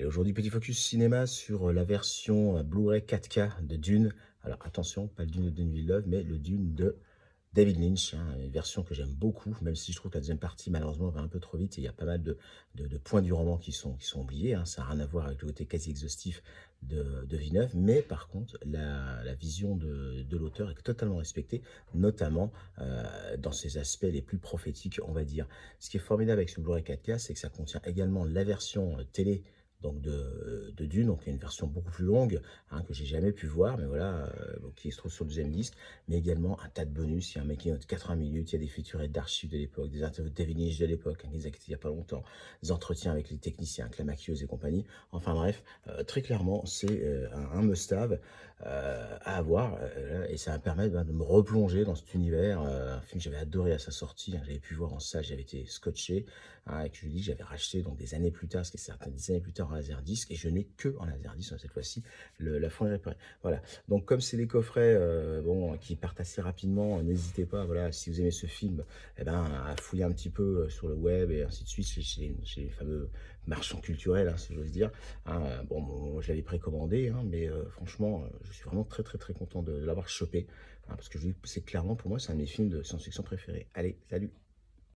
Allez, aujourd'hui, petit focus cinéma sur la version Blu-ray 4K de Dune. Alors attention, pas le Dune de Denis Villeneuve, mais le Dune de David Lynch, hein, une version que j'aime beaucoup, même si je trouve que la deuxième partie, malheureusement, va un peu trop vite et il y a pas mal de points du roman qui sont oubliés, hein. Ça n'a rien à voir avec le côté quasi exhaustif de Villeneuve, mais par contre, la vision de l'auteur est totalement respectée, notamment dans ses aspects les plus prophétiques, on va dire. Ce qui est formidable avec ce Blu-ray 4K, c'est que ça contient également la version télé donc de Dune, donc une version beaucoup plus longue, hein, que j'ai jamais pu voir, mais voilà, donc qui se trouve sur le deuxième disque, mais également un tas de bonus. Il y a un making of de 80 minutes, il y a des featurettes d'archives de l'époque, des interviews de David Lynch de l'époque, hein, qui les a quittés il y a pas longtemps, des entretiens avec les techniciens, avec la maquilleuse et compagnie. Enfin bref, très clairement, c'est un must-have à avoir, et ça va me permettre de me replonger dans cet univers, un film que j'avais adoré à sa sortie, hein, j'avais pu voir en salle, j'avais été scotché, hein, et que je dis, j'avais racheté donc des années plus tard, ce qui est certain, des années plus tard en laserdisc, et je n'ai que en laserdisc, hein, cette fois-ci, la fonderie réparée. Voilà. Donc comme c'est des coffrets bon, qui partent assez rapidement, n'hésitez pas, voilà, si vous aimez ce film, eh ben, à fouiller un petit peu sur le web et ainsi de suite, chez les fameux marchands culturels, hein, si j'ose dire. Hein. Bon, moi, je l'avais précommandé, hein, mais franchement, je suis vraiment très très très content de l'avoir chopé, hein, parce que je dis que c'est clairement pour moi, c'est un de mes films de science-fiction préférés. Allez, salut!